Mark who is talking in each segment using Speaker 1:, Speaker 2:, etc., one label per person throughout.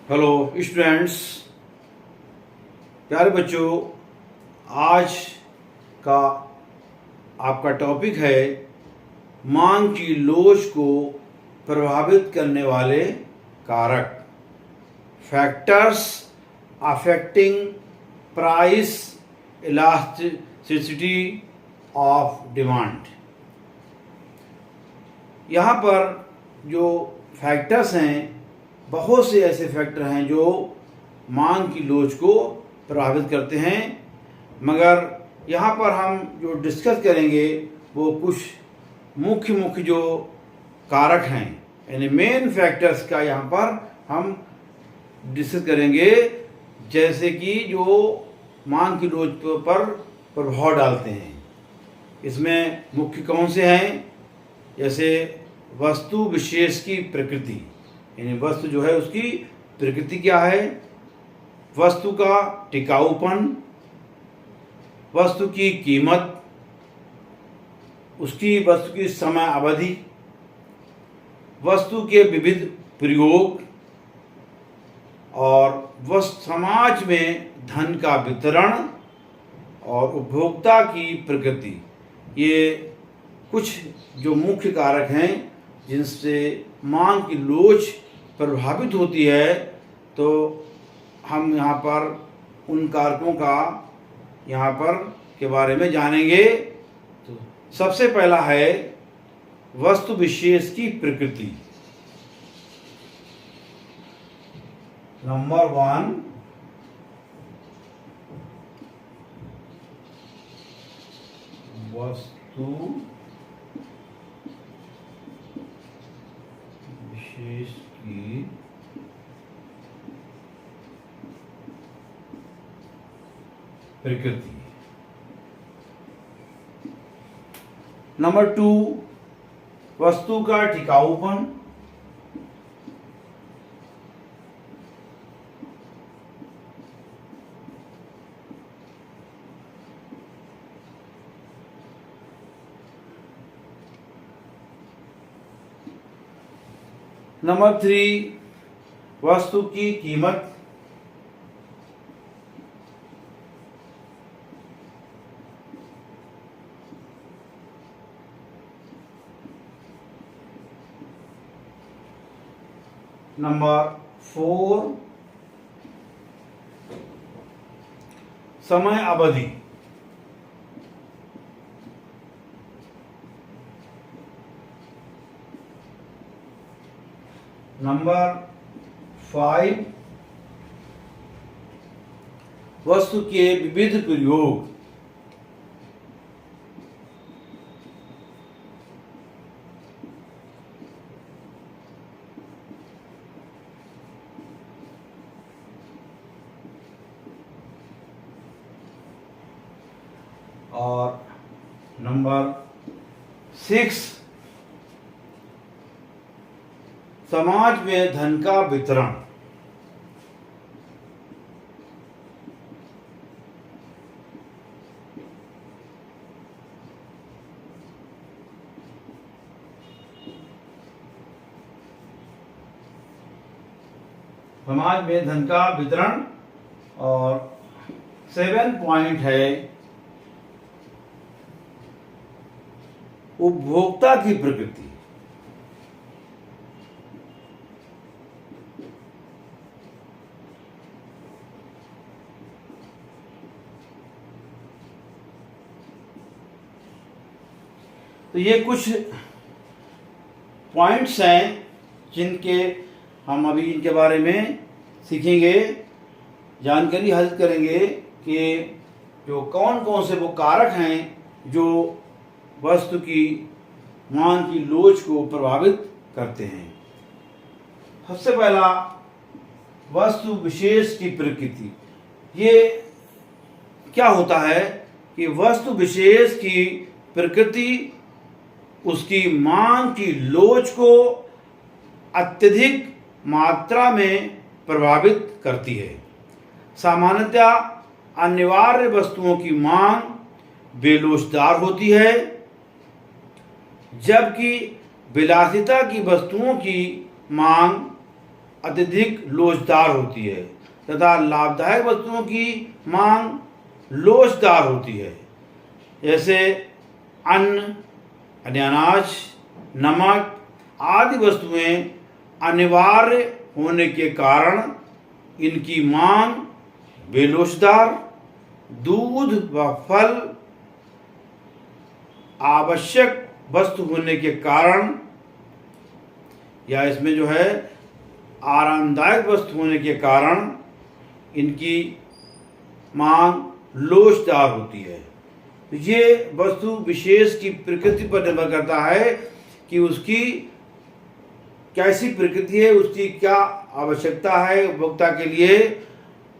Speaker 1: Hello students, प्यारे बच्चों। आज का आपका टॉपिक है मांग की लोच को प्रभावित करने वाले कारक, factors affecting price elasticity of demand. यहाँ पर जो फैक्टर्स हैं, बहुत से ऐसे फैक्टर हैं जो मांग की लोच को प्रभावित करते हैं, मगर यहाँ पर हम जो डिस्कस करेंगे वो कुछ मुख्य जो कारक हैं, यानी मेन फैक्टर्स का यहाँ पर हम डिस्कस करेंगे, जैसे कि जो मांग की लोच पर प्रभाव डालते हैं। इसमें मुख्य कौन से हैं? जैसे वस्तु विशेष की प्रकृति, यानी वस्तु जो है उसकी प्रकृति क्या है, वस्तु का टिकाऊपन, वस्तु की कीमत, वस्तु की समय अवधि, वस्तु के विविध प्रयोग और समाज में धन का वितरण और उपभोक्ता की प्रकृति। ये कुछ जो मुख्य कारक हैं जिनसे मांग की लोच प्रभावित होती है। तो हम यहाँ पर उन कारकों का यहाँ पर के बारे में जानेंगे। तो सबसे पहला है वस्तु विशेष की प्रकृति। नंबर 1, वस्तु विशेष की प्रकृति। नंबर 2, वस्तु का टिकाऊपन। नंबर 3, वस्तु की कीमत। नंबर 4, समय अवधि। नंबर 5, वस्तु के विविध प्रयोग। और नंबर 6, समाज में धन का वितरण। समाज में धन का वितरण। और 7 पॉइंट है उपभोक्ता की प्रकृति। तो ये कुछ पॉइंट्स हैं जिनके हम अभी इनके बारे में सीखेंगे, जानकारी हासिल करेंगे कि जो कौन कौन से वो कारक हैं जो वस्तु की मांग की लोच को प्रभावित करते हैं। सबसे पहला, वस्तु विशेष की प्रकृति। ये क्या होता है कि वस्तु विशेष की प्रकृति उसकी मांग की लोच को अत्यधिक मात्रा में प्रभावित करती है। सामान्यतया अनिवार्य वस्तुओं की मांग बेलोचदार होती है, जबकि विलासिता की वस्तुओं की मांग अत्यधिक लोचदार होती है तथा लाभदायक वस्तुओं की मांग लोचदार होती है। जैसे अन्न यानी अनाज, नमक आदि वस्तुएं अनिवार्य होने के कारण इनकी मांग बेलोचदार, दूध व फल आवश्यक वस्तु होने के कारण या इसमें जो है आरामदायक वस्तु होने के कारण इनकी मांग लोचदार होती है। ये वस्तु विशेष की प्रकृति पर निर्भर करता है कि उसकी कैसी प्रकृति है, उसकी क्या आवश्यकता है उपभोक्ता के लिए,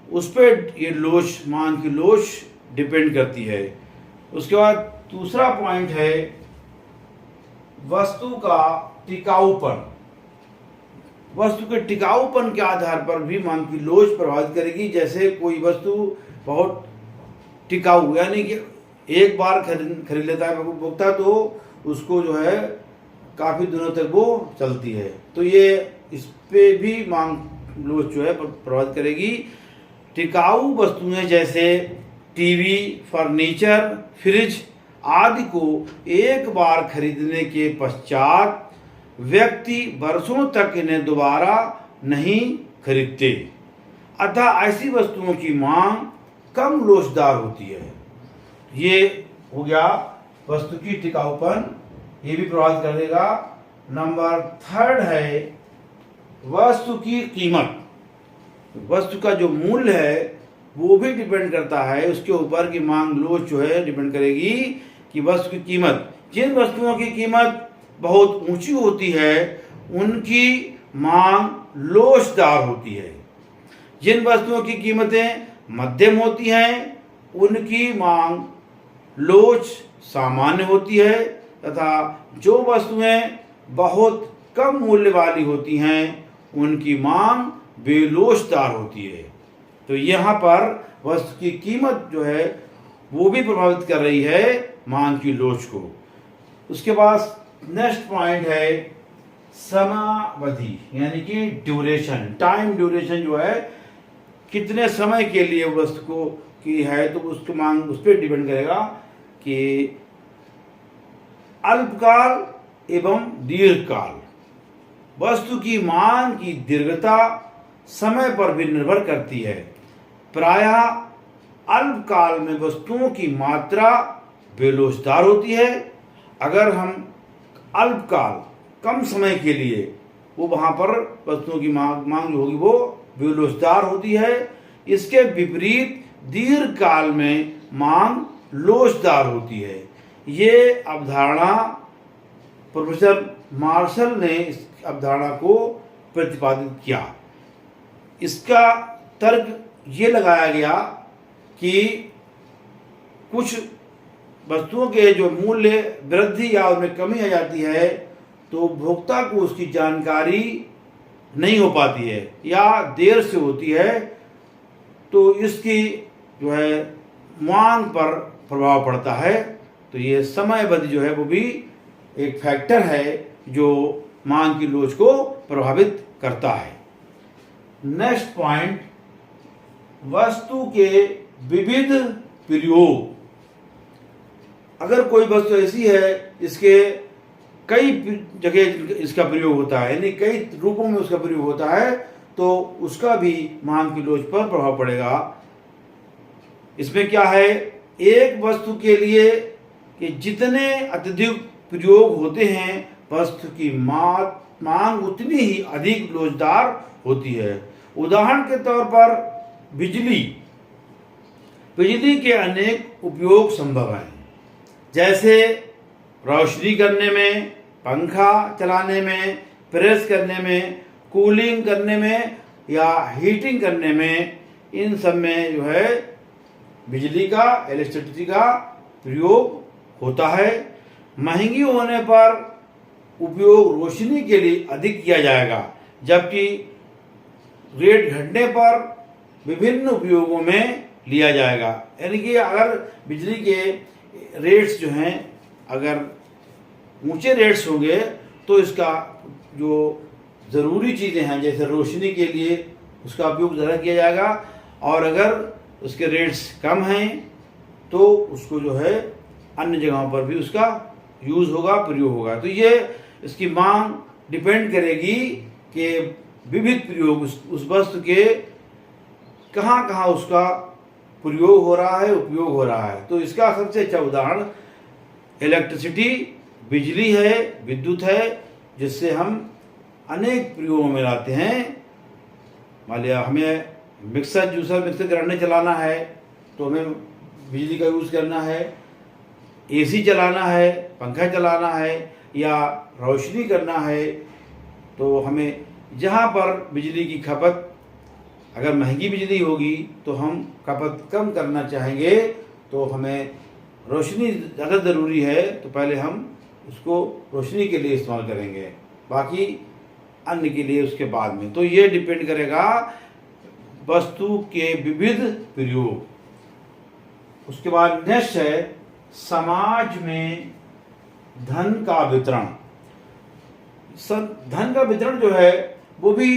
Speaker 1: उस पर ये लोच, मांग की लोच डिपेंड करती है। उसके बाद दूसरा पॉइंट है वस्तु का टिकाऊपन। वस्तु के टिकाऊपन के आधार पर भी मांग की लोच प्रभावित करेगी। जैसे कोई वस्तु बहुत टिकाऊ यानी कि एक बार खरीद लेता है उपभोक्ता तो उसको जो है काफ़ी दिनों तक वो चलती है, तो ये इस पे भी मांग लोच जो है प्रभावित करेगी। टिकाऊ वस्तुएं जैसे टीवी, फर्नीचर, फ्रिज आदि को एक बार खरीदने के पश्चात व्यक्ति वर्षों तक इन्हें दोबारा नहीं खरीदते, अतः ऐसी वस्तुओं की मांग कम लोचदार होती है। ये हो गया वस्तु की टिकाऊपन, ये भी प्रभावित करेगा। नंबर 3 है वस्तु की कीमत। वस्तु का जो मूल्य है वो भी डिपेंड करता है उसके ऊपर कि मांग लोच जो है डिपेंड करेगी कि वस्तु की कीमत। जिन वस्तुओं की कीमत बहुत ऊंची होती है उनकी मांग लोचदार होती है। जिन वस्तुओं की कीमतें मध्यम होती हैं उनकी मांग लोच सामान्य होती है तथा जो वस्तुएं बहुत कम मूल्य वाली होती हैं उनकी मांग बेलोचदार होती है। तो यहाँ पर वस्तु की कीमत जो है वो भी प्रभावित कर रही है मांग की लोच को। उसके बाद नेक्स्ट पॉइंट है समयावधि यानी कि ड्यूरेशन। टाइम ड्यूरेशन जो है कितने समय के लिए वस्तु को की है तो उसकी मांग उस पर डिपेंड करेगा कि अल्पकाल एवं दीर्घकाल। वस्तु की मांग की दीर्घता समय पर भी निर्भर करती है। प्रायः अल्पकाल में वस्तुओं की मात्रा बेलोचदार होती है। अगर हम अल्पकाल कम समय के लिए वो वहाँ पर वस्तुओं की मांग जो होगी वो बेलोचदार होती है। इसके विपरीत दीर्घकाल में मांग लोचदार होती है। ये अवधारणा प्रोफेसर मार्शल ने इस अवधारणा को प्रतिपादित किया। इसका तर्क ये लगाया गया कि कुछ वस्तुओं के जो मूल्य वृद्धि या उनमें कमी आ जाती है तो उपभोक्ता को उसकी जानकारी नहीं हो पाती है या देर से होती है, तो इसकी जो है मांग पर प्रभाव पड़ता है। तो ये समयावधि जो है वो भी एक फैक्टर है जो मांग की लोच को प्रभावित करता है। नेक्स्ट पॉइंट वस्तु के विविध प्रयोग। अगर कोई वस्तु ऐसी है इसके कई जगह इसका प्रयोग होता है यानी कई रूपों में उसका प्रयोग होता है तो उसका भी मांग की लोच पर प्रभाव पड़ेगा। इसमें क्या है, एक वस्तु के लिए कि जितने अत्यधिक प्रयोग होते हैं वस्तु की मांग उतनी ही अधिक लोचदार होती है। उदाहरण के तौर पर बिजली के अनेक उपयोग संभव हैं, जैसे रोशनी करने में, पंखा चलाने में, प्रेस करने में, कूलिंग करने में या हीटिंग करने में। इन सब में जो है बिजली का, इलेक्ट्रिसिटी का प्रयोग होता है। महंगी होने पर उपयोग रोशनी के लिए अधिक किया जाएगा, जबकि रेट घटने पर विभिन्न उपयोगों में लिया जाएगा। यानी कि अगर बिजली के रेट्स जो हैं अगर ऊंचे रेट्स होंगे तो इसका जो ज़रूरी चीज़ें हैं जैसे रोशनी के लिए उसका उपयोग ज़्यादा किया जाएगा, और अगर उसके रेट्स कम हैं तो उसको जो है अन्य जगहों पर भी उसका यूज़ होगा, प्रयोग होगा। तो ये इसकी मांग डिपेंड करेगी कि विविध प्रयोग उस वस्तु के कहाँ कहाँ उसका प्रयोग हो रहा है, उपयोग हो रहा है। तो इसका सबसे अच्छा उदाहरण इलेक्ट्रिसिटी, बिजली है, विद्युत है, जिससे हम अनेक प्रयोगों में लाते हैं। मान लिया हमें मिक्सर ग्राइंडर चलाना है तो हमें बिजली का यूज़ करना है, एसी चलाना है, पंखा चलाना है, या रोशनी करना है, तो हमें जहाँ पर बिजली की खपत अगर महंगी बिजली होगी तो हम खपत कम करना चाहेंगे, तो हमें रोशनी ज़्यादा ज़रूरी है, तो पहले हम उसको रोशनी के लिए इस्तेमाल करेंगे, बाकी अन्य के लिए उसके बाद में। तो ये डिपेंड करेगा वस्तु के विविध प्रयोग। उसके बाद नेक्स्ट है समाज में धन का वितरण। धन का वितरण जो है वो भी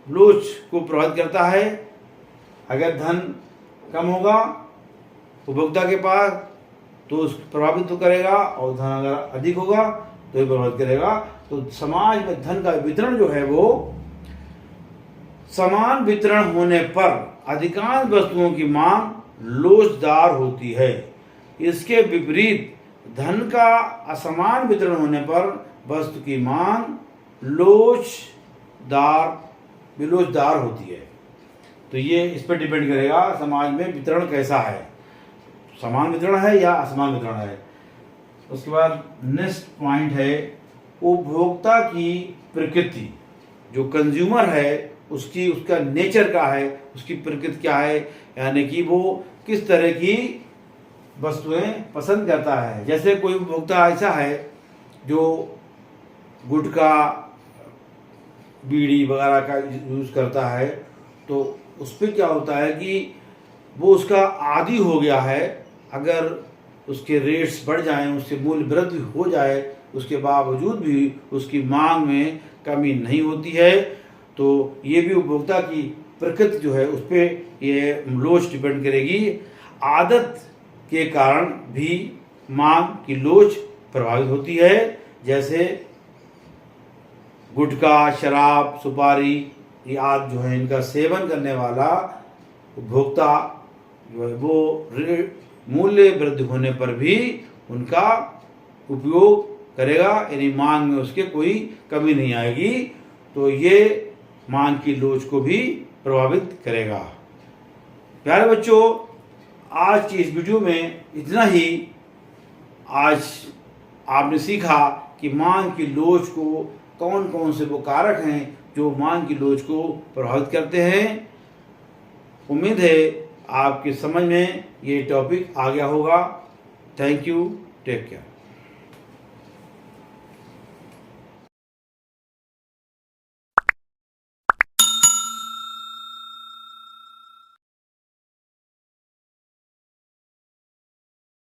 Speaker 1: लोच को प्रभावित करता है। अगर धन कम होगा उपभोक्ता के पास तो उसको प्रभावित तो करेगा, और धन अगर अधिक होगा तो ये प्रभावित करेगा। तो समाज में धन का वितरण जो है वो समान वितरण होने पर अधिकांश वस्तुओं की मांग लोचदार होती है। इसके विपरीत धन का असमान वितरण होने पर वस्तु की मांग लोचदार होती है। तो ये इस पर डिपेंड करेगा समाज में वितरण कैसा है, समान वितरण है या असमान वितरण है। उसके बाद नेक्स्ट पॉइंट है उपभोक्ता की प्रकृति। जो कंज्यूमर है उसका नेचर क्या है, उसकी प्रकृति क्या है, यानी कि वो किस तरह की वस्तुएं पसंद करता है। जैसे कोई उपभोक्ता ऐसा है जो गुटखा, बीड़ी वगैरह का यूज़ करता है, तो उस पर क्या होता है कि वो उसका आदी हो गया है। अगर उसके रेट्स बढ़ जाएं, उसके मूल्य वृद्धि हो जाए, उसके बावजूद भी उसकी मांग में कमी नहीं होती है। तो ये भी उपभोक्ता की प्रकृति जो है उस पर ये लोच डिपेंड करेगी। आदत के कारण भी मांग की लोच प्रभावित होती है। जैसे गुटखा, शराब, सुपारी ये आदि जो है इनका सेवन करने वाला उपभोक्ता जो है वो मूल्य वृद्धि होने पर भी उनका उपयोग करेगा, यानी मांग में उसके कोई कमी नहीं आएगी। तो ये मांग की लोच को भी प्रभावित करेगा। प्यारे बच्चों, आज की इस वीडियो में इतना ही। आज आपने सीखा कि मांग की लोच को कौन कौन से वो कारक हैं जो मांग की लोच को प्रभावित करते हैं। उम्मीद है आपके समझ में ये टॉपिक आ गया होगा। Thank you, take care.